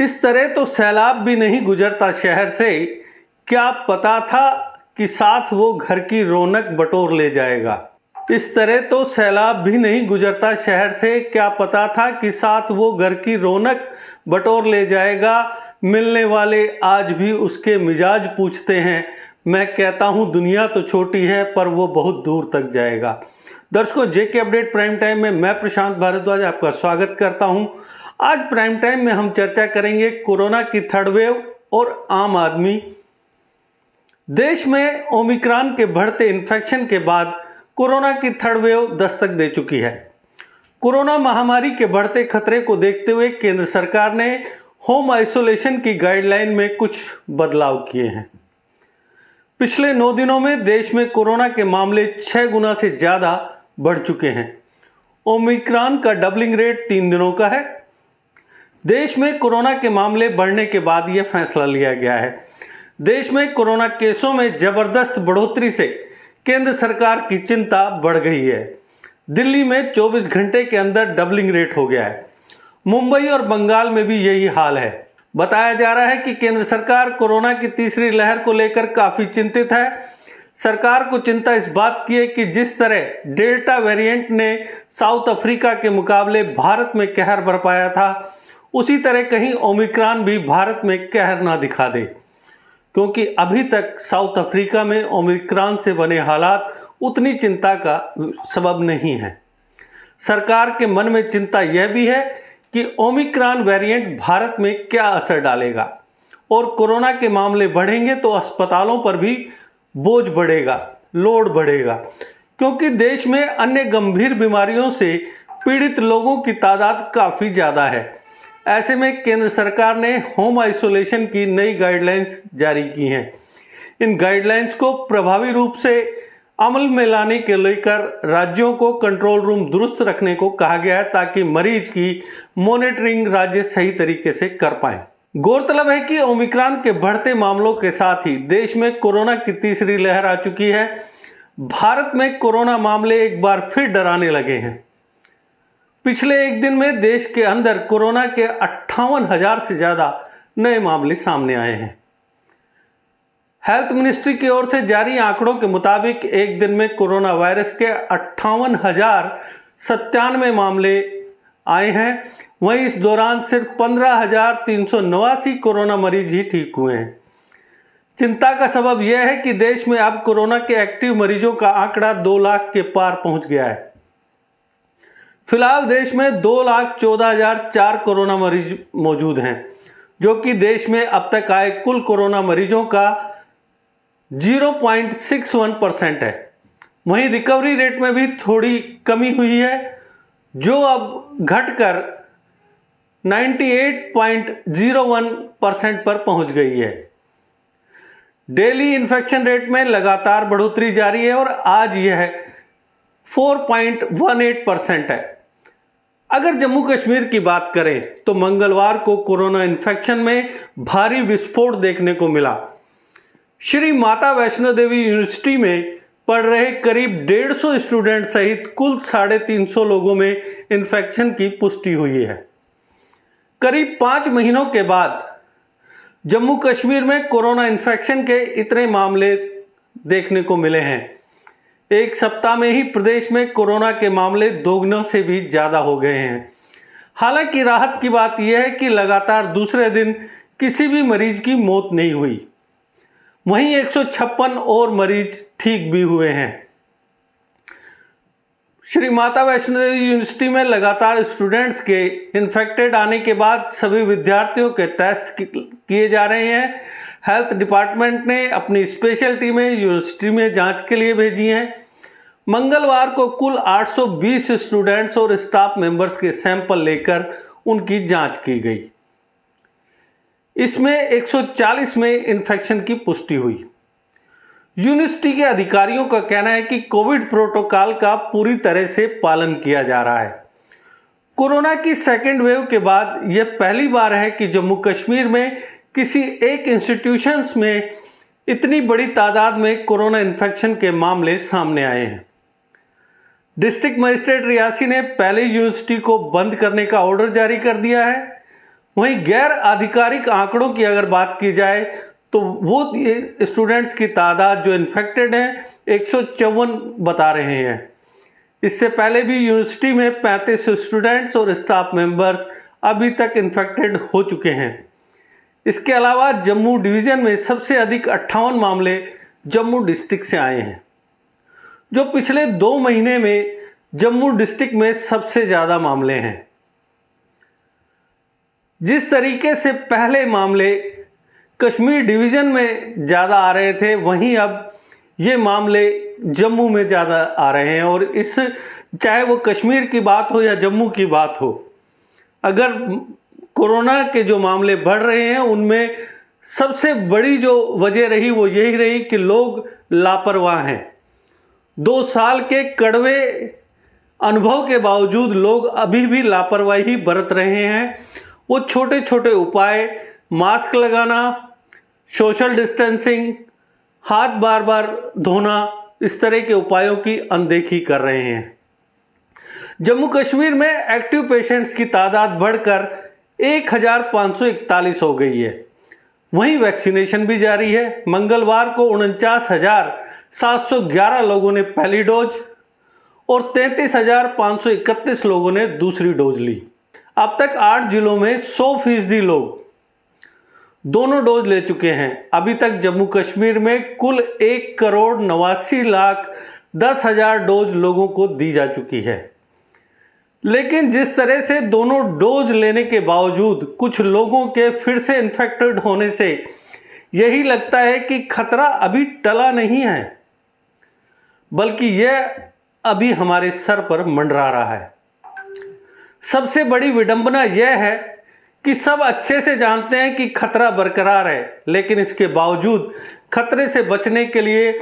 इस तरह तो सैलाब भी नहीं गुजरता शहर से, क्या पता था कि साथ वो घर की रौनक बटोर ले जाएगा। इस तरह तो सैलाब भी नहीं गुजरता शहर से, क्या पता था कि साथ वो घर की रौनक बटोर ले जाएगा। मिलने वाले आज भी उसके मिजाज पूछते हैं, मैं कहता हूँ दुनिया तो छोटी है पर वो बहुत दूर तक जाएगा। दर्शकों, जेके अपडेट प्राइम टाइम में मैं प्रशांत भारद्वाज आपका स्वागत करता हूं। आज प्राइम टाइम में हम चर्चा करेंगे कोरोना की थर्ड वेव और आम आदमी। देश में ओमिक्रॉन के बढ़ते इन्फेक्शन के बाद कोरोना की थर्ड वेव दस्तक दे चुकी है। कोरोना महामारी के बढ़ते खतरे को देखते हुए केंद्र सरकार ने होम आइसोलेशन की गाइडलाइन में कुछ बदलाव किए हैं। पिछले 9 दिनों में देश में कोरोना के मामले 6 गुना से ज़्यादा बढ़ चुके हैं। ओमिक्रॉन का डबलिंग रेट 3 दिनों का है। देश में कोरोना के मामले बढ़ने के बाद यह फैसला लिया गया है। देश में कोरोना केसों में जबरदस्त बढ़ोतरी से केंद्र सरकार की चिंता बढ़ गई है। दिल्ली में 24 घंटे के अंदर डबलिंग रेट हो गया है। मुंबई और बंगाल में भी यही हाल है। बताया जा रहा है कि केंद्र सरकार कोरोना की तीसरी लहर को लेकर काफी चिंतित है। सरकार को चिंता इस बात की है कि जिस तरह डेल्टा वेरिएंट ने साउथ अफ्रीका के मुकाबले भारत में कहर बरपाया था, उसी तरह कहीं ओमिक्रॉन भी भारत में कहर ना दिखा दे, क्योंकि अभी तक साउथ अफ्रीका में ओमिक्रॉन से बने हालात उतनी चिंता का सबब नहीं है। सरकार के मन में चिंता यह भी है कि ओमिक्रॉन वेरिएंट भारत में क्या असर डालेगा और कोरोना के मामले बढ़ेंगे तो अस्पतालों पर भी बोझ बढ़ेगा, लोड बढ़ेगा, क्योंकि देश में अन्य गंभीर बीमारियों से पीड़ित लोगों की तादाद काफ़ी ज़्यादा है। ऐसे में केंद्र सरकार ने होम आइसोलेशन की नई गाइडलाइंस जारी की हैं। इन गाइडलाइंस को प्रभावी रूप से अमल में लाने के लेकर राज्यों को कंट्रोल रूम दुरुस्त रखने को कहा गया है, ताकि मरीज की मॉनिटरिंग राज्य सही तरीके से कर पाएं। गौरतलब है कि ओमिक्रॉन के बढ़ते मामलों के साथ ही देश में कोरोना की तीसरी लहर आ चुकी है। भारत में कोरोना मामले एक बार फिर डराने लगे हैं। पिछले एक दिन में देश के अंदर कोरोना के 58,000 से ज़्यादा नए मामले सामने आए हैं। हेल्थ मिनिस्ट्री की ओर से जारी आंकड़ों के मुताबिक एक दिन में कोरोना वायरस के 58,097 मामले आए हैं। वहीं इस दौरान सिर्फ 15,389 कोरोना मरीज ही ठीक हुए हैं। चिंता का सबब यह है कि देश में अब कोरोना के एक्टिव मरीजों का आंकड़ा 2 लाख के पार पहुंच गया है। फिलहाल देश में 2,14,004 कोरोना मरीज मौजूद हैं, जो कि देश में अब तक आए कुल कोरोना मरीजों का 0.61% है। वहीं रिकवरी रेट में भी थोड़ी कमी हुई है, जो अब घटकर 98.01% पर पहुंच गई है। डेली इन्फेक्शन रेट में लगातार बढ़ोतरी जारी है और आज यह 4.18% है। अगर जम्मू कश्मीर की बात करें तो मंगलवार को कोरोना इन्फेक्शन में भारी विस्फोट देखने को मिला। श्री माता वैष्णो देवी यूनिवर्सिटी में पढ़ रहे करीब 150 स्टूडेंट सहित कुल 350 लोगों में इन्फेक्शन की पुष्टि हुई है। करीब 5 महीनों के बाद जम्मू कश्मीर में कोरोना इन्फेक्शन के इतने मामले देखने को मिले हैं। एक सप्ताह में ही प्रदेश में कोरोना के मामले 2 गुना से भी ज़्यादा हो गए हैं। हालांकि राहत की बात यह है कि लगातार दूसरे दिन किसी भी मरीज की मौत नहीं हुई। वहीं 156 और मरीज ठीक भी हुए हैं। श्री माता वैष्णो देवी यूनिवर्सिटी में लगातार स्टूडेंट्स के इन्फेक्टेड आने के बाद सभी विद्यार्थियों के टेस्ट किए जा रहे हैं। हेल्थ डिपार्टमेंट ने अपनी स्पेशल टीमें यूनिवर्सिटी में जांच के लिए भेजी हैं। मंगलवार को कुल 820 स्टूडेंट्स और स्टाफ मेंबर्स के सैंपल लेकर उनकी जांच की गई। इसमें 140 में इन्फेक्शन की पुष्टि हुई। यूनिवर्सिटी के अधिकारियों का कहना है कि कोविड प्रोटोकॉल का पूरी तरह से पालन किया जा रहा है। कोरोना की सेकेंड वेव के बाद यह पहली बार है कि जम्मू कश्मीर में किसी एक इंस्टीट्यूशंस में इतनी बड़ी तादाद में कोरोना इन्फेक्शन के मामले सामने आए हैं। डिस्ट्रिक्ट मजिस्ट्रेट रियासी ने पहले यूनिवर्सिटी को बंद करने का ऑर्डर जारी कर दिया है। वहीं गैर आधिकारिक आंकड़ों की अगर बात की जाए तो वो स्टूडेंट्स की तादाद जो इन्फेक्टेड हैं 154 बता रहे हैं। इससे पहले भी यूनिवर्सिटी में 35 स्टूडेंट्स और स्टाफ मेंबर्स अभी तक इन्फेक्टेड हो चुके हैं। इसके अलावा जम्मू डिवीज़न में सबसे अधिक 58 मामले जम्मू डिस्ट्रिक्ट से आए हैं, जो पिछले 2 महीने में जम्मू डिस्ट्रिक्ट में सबसे ज़्यादा मामले हैं। जिस तरीके से पहले मामले कश्मीर डिवीज़न में ज़्यादा आ रहे थे, वहीं अब ये मामले जम्मू में ज़्यादा आ रहे हैं। और इस चाहे वो कश्मीर की बात हो या जम्मू की बात हो, अगर कोरोना के जो मामले बढ़ रहे हैं उनमें सबसे बड़ी जो वजह रही वो यही रही कि लोग लापरवाह हैं। 2 साल के कड़वे अनुभव के बावजूद लोग अभी भी लापरवाही बरत रहे हैं। वो छोटे छोटे उपाय, मास्क लगाना, सोशल डिस्टेंसिंग, हाथ बार बार धोना, इस तरह के उपायों की अनदेखी कर रहे हैं। जम्मू कश्मीर में एक्टिव पेशेंट्स की तादाद बढ़कर 1541 हो गई है। वहीं वैक्सीनेशन भी जारी है। मंगलवार को 49,711 लोगों ने पहली डोज और 33,531 लोगों ने दूसरी डोज ली। अब तक 8 जिलों में 100% लोग दोनों डोज ले चुके हैं। अभी तक जम्मू कश्मीर में कुल 1,89,10,000 डोज लोगों को दी जा चुकी है। लेकिन जिस तरह से दोनों डोज लेने के बावजूद कुछ लोगों के फिर से इन्फेक्टेड होने से यही लगता है कि खतरा अभी टला नहीं है, बल्कि यह अभी हमारे सर पर मंडरा रहा है। सबसे बड़ी विडंबना यह है कि सब अच्छे से जानते हैं कि खतरा बरकरार है, लेकिन इसके बावजूद खतरे से बचने के लिए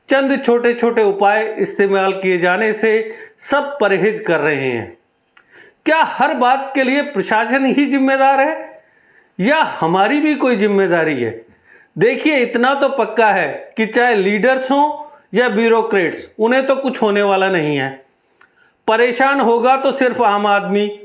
चंद छोटे छोटे उपाय इस्तेमाल किए जाने से सब परहेज कर रहे हैं। क्या हर बात के लिए प्रशासन ही जिम्मेदार है या हमारी भी कोई जिम्मेदारी है? देखिए, इतना तो पक्का है कि चाहे लीडर्स हों या ब्यूरोक्रेट्स, उन्हें तो कुछ होने वाला नहीं है। परेशान होगा तो सिर्फ आम आदमी,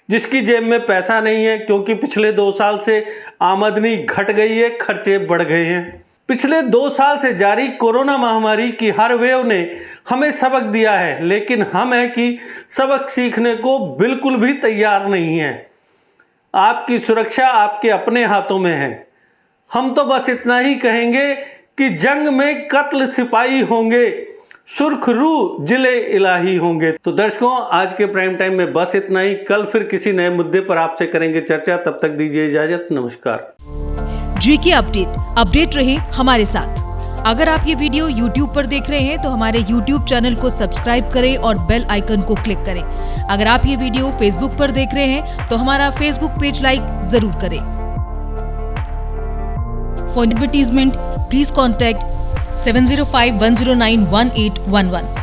जिसकी जेब में पैसा नहीं है, क्योंकि पिछले 2 साल से आमदनी घट गई है, खर्चे बढ़ गए हैं। पिछले 2 साल से जारी कोरोना महामारी की हर वेव ने हमें सबक दिया है, लेकिन हम हैं कि सबक सीखने को बिल्कुल भी तैयार नहीं है। आपकी सुरक्षा आपके अपने हाथों में है। हम तो बस इतना ही कहेंगे कि जंग में कत्ल सिपाही होंगे, सुर्खरू जिले इलाही होंगे। तो दर्शकों, आज के प्राइम टाइम में बस इतना ही। कल फिर किसी नए मुद्दे पर आपसे करेंगे चर्चा। तब तक दीजिए इजाजत। नमस्कार। जीके अपडेट रहे हमारे साथ। अगर आप ये वीडियो YouTube पर देख रहे हैं तो हमारे YouTube चैनल को सब्सक्राइब करें और बेल आइकन को क्लिक करें। अगर आप ये वीडियो Facebook पर देख रहे हैं तो हमारा Facebook पेज लाइक जरूर करें। For advertisement please contact 7051091811।